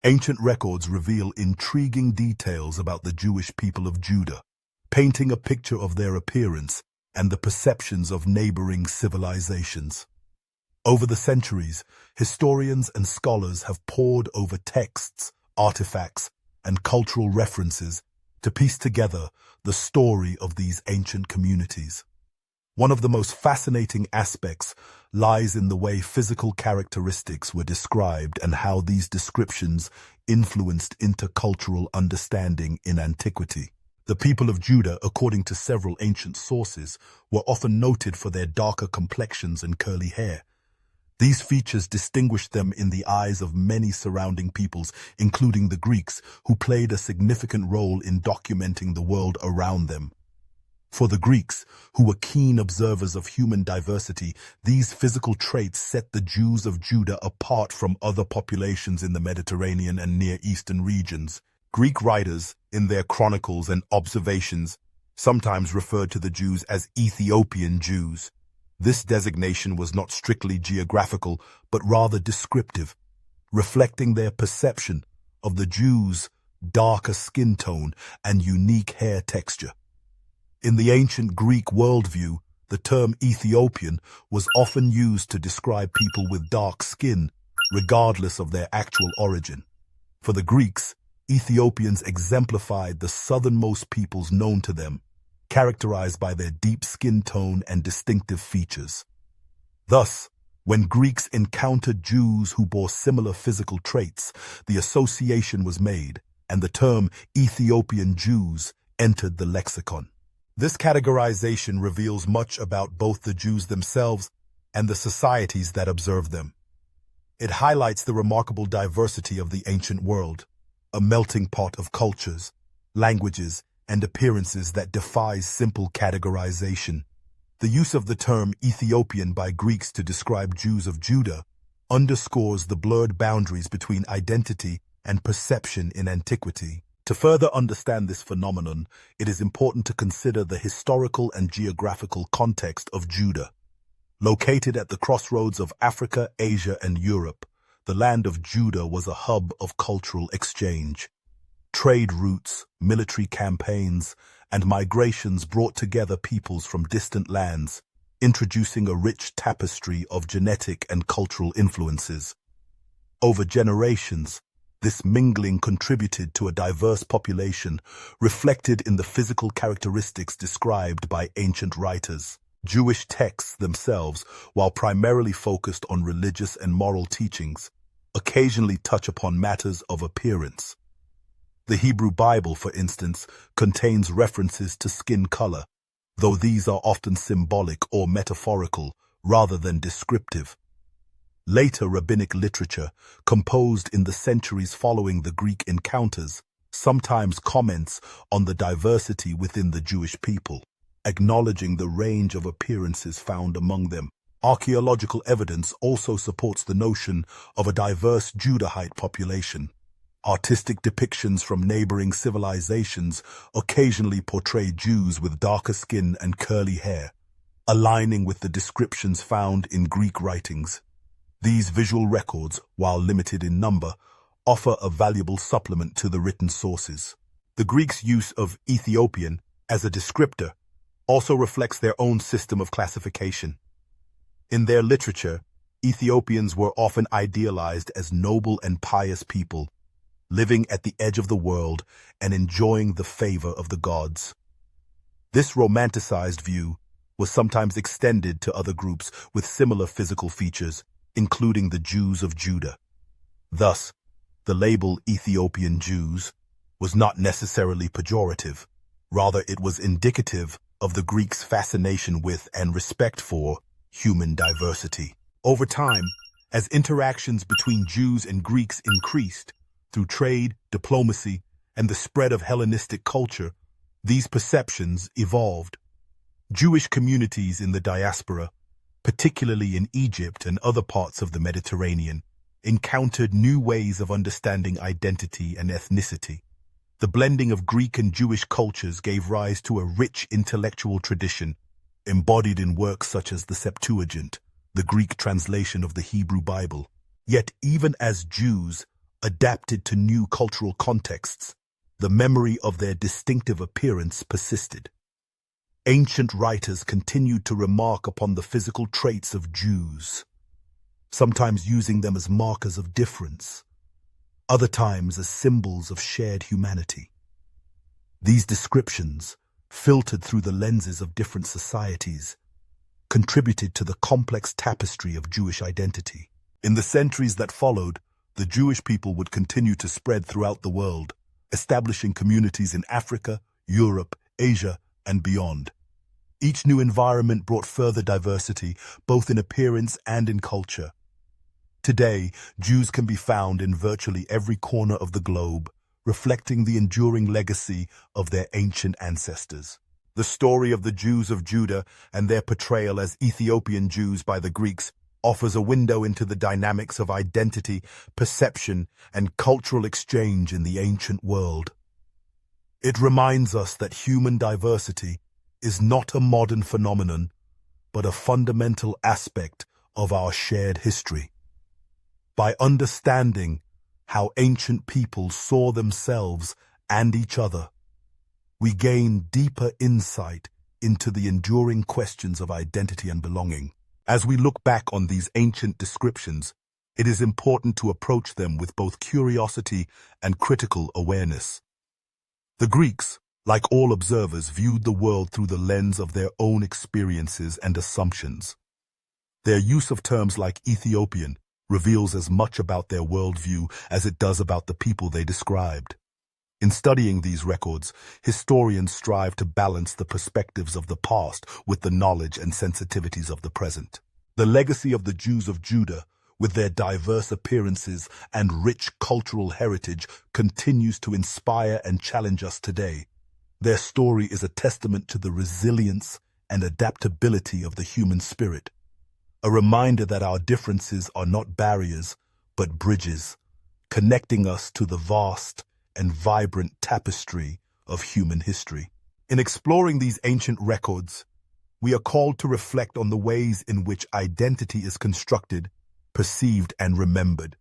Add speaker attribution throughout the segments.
Speaker 1: Ancient records reveal intriguing details about the Jewish people of Judah, painting a picture of their appearance and the perceptions of neighboring civilizations. Over the centuries, historians and scholars have pored over texts, artifacts, and cultural references to piece together the story of these ancient communities. One of the most fascinating aspects lies in the way physical characteristics were described and how these descriptions influenced intercultural understanding in antiquity. The people of Judah, according to several ancient sources, were often noted for their darker complexions and curly hair. These features distinguished them in the eyes of many surrounding peoples, including the Greeks, who played a significant role in documenting the world around them. For the Greeks, who were keen observers of human diversity, these physical traits set the Jews of Judah apart from other populations in the Mediterranean and Near Eastern regions. Greek writers, in their chronicles and observations, sometimes referred to the Jews as Ethiopian Jews. This designation was not strictly geographical, but rather descriptive, reflecting their perception of the Jews' darker skin tone and unique hair texture. In the ancient Greek worldview, the term Ethiopian was often used to describe people with dark skin, regardless of their actual origin. For the Greeks, Ethiopians exemplified the southernmost peoples known to them, characterized by their deep skin tone and distinctive features. Thus, when Greeks encountered Jews who bore similar physical traits, the association was made, and the term Ethiopian Jews entered the lexicon. This categorization reveals much about both the Jews themselves and the societies that observed them. It highlights the remarkable diversity of the ancient world, a melting pot of cultures, languages, and appearances that defies simple categorization. The use of the term Ethiopian by Greeks to describe Jews of Judah underscores the blurred boundaries between identity and perception in antiquity. To further understand this phenomenon, it is important to consider the historical and geographical context of Judah. Located at the crossroads of Africa, Asia, and Europe, the land of Judah was a hub of cultural exchange. Trade routes, military campaigns, and migrations brought together peoples from distant lands, introducing a rich tapestry of genetic and cultural influences. Over generations, this mingling contributed to a diverse population, reflected in the physical characteristics described by ancient writers. Jewish texts themselves, while primarily focused on religious and moral teachings, occasionally touch upon matters of appearance. The Hebrew Bible, for instance, contains references to skin color, though these are often symbolic or metaphorical rather than descriptive. Later rabbinic literature, composed in the centuries following the Greek encounters, sometimes comments on the diversity within the Jewish people, acknowledging the range of appearances found among them. Archaeological evidence also supports the notion of a diverse Judahite population. Artistic depictions from neighboring civilizations occasionally portray Jews with darker skin and curly hair, aligning with the descriptions found in Greek writings. These visual records, while limited in number, offer a valuable supplement to the written sources. The Greeks' use of Ethiopian as a descriptor also reflects their own system of classification. In their literature, Ethiopians were often idealized as noble and pious people, living at the edge of the world and enjoying the favor of the gods. This romanticized view was sometimes extended to other groups with similar physical features, including the Jews of Judah. Thus, the label Ethiopian Jews was not necessarily pejorative. Rather, it was indicative of the Greeks' fascination with and respect for human diversity. Over time, as interactions between Jews and Greeks increased, through trade, diplomacy, and the spread of Hellenistic culture, these perceptions evolved. Jewish communities in the diaspora, particularly in Egypt and other parts of the Mediterranean, encountered new ways of understanding identity and ethnicity. The blending of Greek and Jewish cultures gave rise to a rich intellectual tradition, embodied in works such as the Septuagint, the Greek translation of the Hebrew Bible. Yet even as Jews, adapted to new cultural contexts, the memory of their distinctive appearance persisted. Ancient writers continued to remark upon the physical traits of Jews, sometimes using them as markers of difference, other times as symbols of shared humanity. These descriptions, filtered through the lenses of different societies, contributed to the complex tapestry of Jewish identity. In the centuries that followed, the Jewish people would continue to spread throughout the world, establishing communities in Africa, Europe, Asia, and beyond. Each new environment brought further diversity, both in appearance and in culture. Today, Jews can be found in virtually every corner of the globe, reflecting the enduring legacy of their ancient ancestors. The story of the Jews of Judah and their portrayal as Ethiopian Jews by the Greeks offers a window into the dynamics of identity, perception, and cultural exchange in the ancient world. It reminds us that human diversity is not a modern phenomenon, but a fundamental aspect of our shared history. By understanding how ancient peoples saw themselves and each other, we gain deeper insight into the enduring questions of identity and belonging. As we look back on these ancient descriptions, it is important to approach them with both curiosity and critical awareness. The Greeks, like all observers, viewed the world through the lens of their own experiences and assumptions. Their use of terms like Ethiopian reveals as much about their worldview as it does about the people they described. In studying these records, historians strive to balance the perspectives of the past with the knowledge and sensitivities of the present. The legacy of the Jews of Judah, with their diverse appearances and rich cultural heritage, continues to inspire and challenge us today. Their story is a testament to the resilience and adaptability of the human spirit, a reminder that our differences are not barriers, but bridges, connecting us to the vast and vibrant tapestry of human history. In exploring these ancient records, we are called to reflect on the ways in which identity is constructed, perceived, and remembered.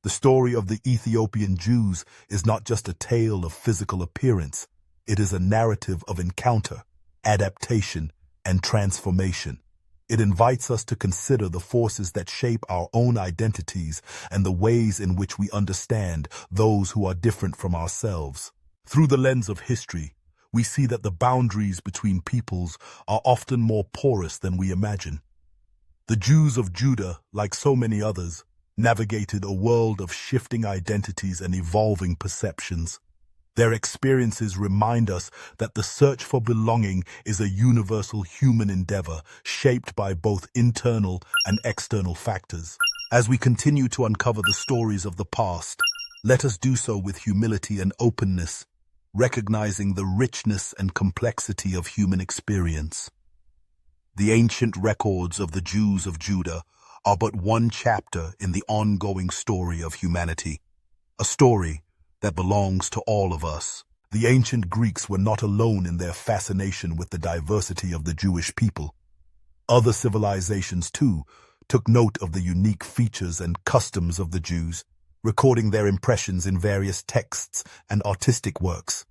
Speaker 1: The story of the Ethiopian Jews is not just a tale of physical appearance, it is a narrative of encounter, adaptation, and transformation. It invites us to consider the forces that shape our own identities and the ways in which we understand those who are different from ourselves. Through the lens of history, we see that the boundaries between peoples are often more porous than we imagine. The Jews of Judah, like so many others, navigated a world of shifting identities and evolving perceptions. Their experiences remind us that the search for belonging is a universal human endeavor shaped by both internal and external factors. As we continue to uncover the stories of the past, let us do so with humility and openness, recognizing the richness and complexity of human experience. The ancient records of the Jews of Judah are but one chapter in the ongoing story of humanity, a story that belongs to all of us. The ancient Greeks were not alone in their fascination with the diversity of the Jewish people. Other civilizations, too, took note of the unique features and customs of the Jews, recording their impressions in various texts and artistic works.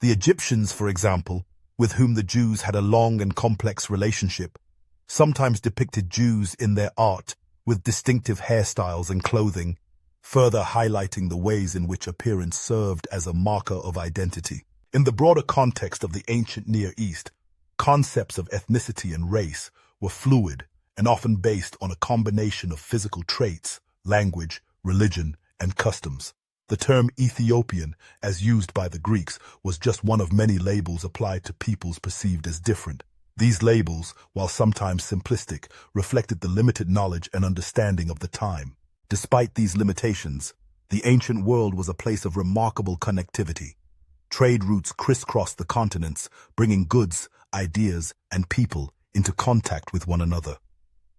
Speaker 1: The Egyptians, for example, with whom the Jews had a long and complex relationship, sometimes depicted Jews in their art with distinctive hairstyles and clothing, further highlighting the ways in which appearance served as a marker of identity. In the broader context of the ancient Near East, concepts of ethnicity and race were fluid and often based on a combination of physical traits, language, religion, and customs. The term Ethiopian, as used by the Greeks, was just one of many labels applied to peoples perceived as different. These labels, while sometimes simplistic, reflected the limited knowledge and understanding of the time. Despite these limitations, the ancient world was a place of remarkable connectivity. Trade routes crisscrossed the continents, bringing goods, ideas, and people into contact with one another.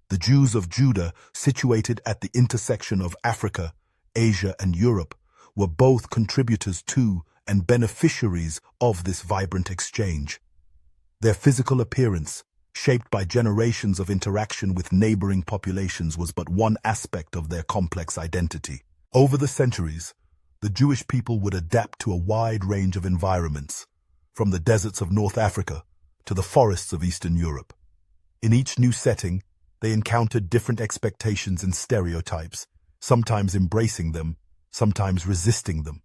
Speaker 1: The Jews of Judah, situated at the intersection of Africa, Asia, and Europe, were both contributors to and beneficiaries of this vibrant exchange. Their physical appearance, shaped by generations of interaction with neighboring populations, was but one aspect of their complex identity. Over the centuries, the Jewish people would adapt to a wide range of environments, from the deserts of North Africa to the forests of Eastern Europe. In each new setting, they encountered different expectations and stereotypes, sometimes embracing them, sometimes resisting them.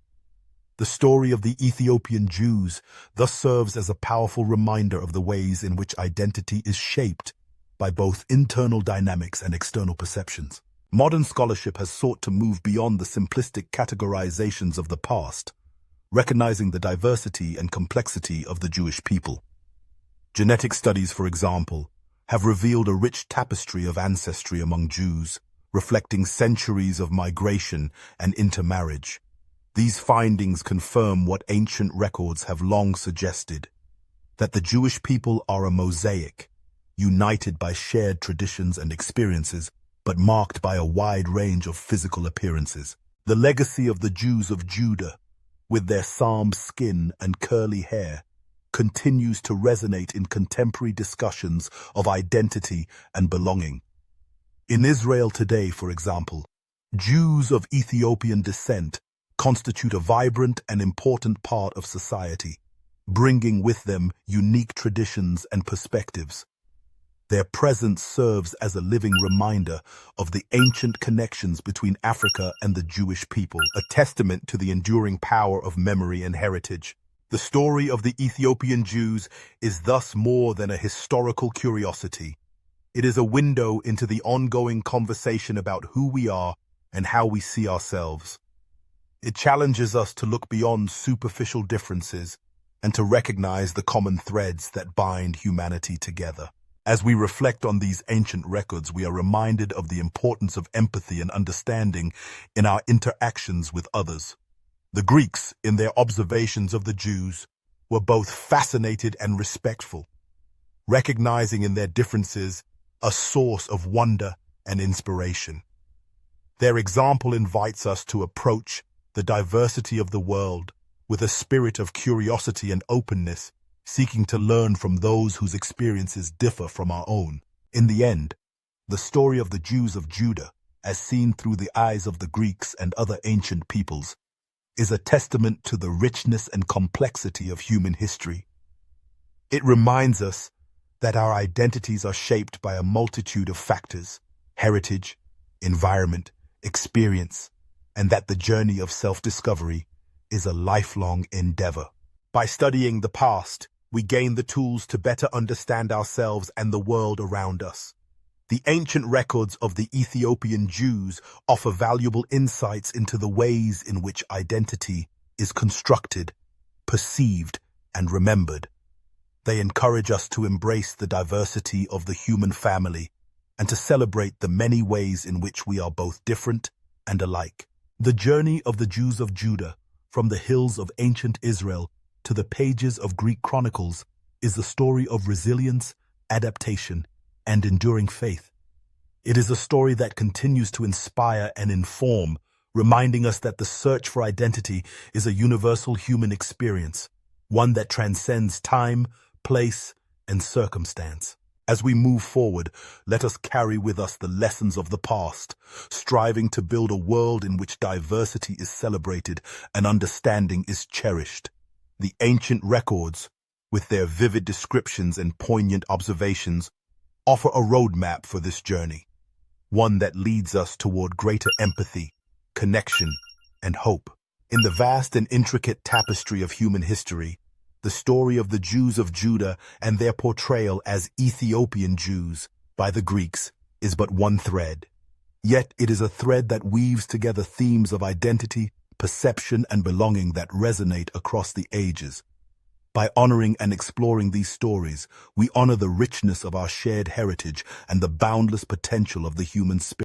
Speaker 1: The story of the Ethiopian Jews thus serves as a powerful reminder of the ways in which identity is shaped by both internal dynamics and external perceptions. Modern scholarship has sought to move beyond the simplistic categorizations of the past, recognizing the diversity and complexity of the Jewish people. Genetic studies, for example, have revealed a rich tapestry of ancestry among Jews, reflecting centuries of migration and intermarriage. These findings confirm what ancient records have long suggested, that the Jewish people are a mosaic, united by shared traditions and experiences, but marked by a wide range of physical appearances. The legacy of the Jews of Judah, with their psalm skin and curly hair, continues to resonate in contemporary discussions of identity and belonging. In Israel today, for example, Jews of Ethiopian descent constitute a vibrant and important part of society, bringing with them unique traditions and perspectives. Their presence serves as a living reminder of the ancient connections between Africa and the Jewish people, a testament to the enduring power of memory and heritage. The story of the Ethiopian Jews is thus more than a historical curiosity. It is a window into the ongoing conversation about who we are and how we see ourselves. It challenges us to look beyond superficial differences and to recognize the common threads that bind humanity together. As we reflect on these ancient records, we are reminded of the importance of empathy and understanding in our interactions with others. The Greeks, in their observations of the Jews, were both fascinated and respectful, recognizing in their differences a source of wonder and inspiration. Their example invites us to approach the diversity of the world with a spirit of curiosity and openness, seeking to learn from those whose experiences differ from our own. In the end, the story of the Jews of Judah, as seen through the eyes of the Greeks and other ancient peoples, is a testament to the richness and complexity of human history. It reminds us that our identities are shaped by a multitude of factors: heritage, environment, experience, and that the journey of self-discovery is a lifelong endeavor. By studying the past, we gain the tools to better understand ourselves and the world around us. The ancient records of the Ethiopian Jews offer valuable insights into the ways in which identity is constructed, perceived, and remembered. They encourage us to embrace the diversity of the human family and to celebrate the many ways in which we are both different and alike. The journey of the Jews of Judah, from the hills of ancient Israel to the pages of Greek chronicles, is the story of resilience, adaptation, and enduring faith. It is a story that continues to inspire and inform, reminding us that the search for identity is a universal human experience, one that transcends time, place, and circumstance. As we move forward, let us carry with us the lessons of the past, striving to build a world in which diversity is celebrated and understanding is cherished. The ancient records, with their vivid descriptions and poignant observations, offer a roadmap for this journey, one that leads us toward greater empathy, connection, and hope. In the vast and intricate tapestry of human history, the story of the Jews of Judah and their portrayal as Ethiopian Jews by the Greeks is but one thread. Yet it is a thread that weaves together themes of identity, perception, and belonging that resonate across the ages. By honoring and exploring these stories, we honor the richness of our shared heritage and the boundless potential of the human spirit.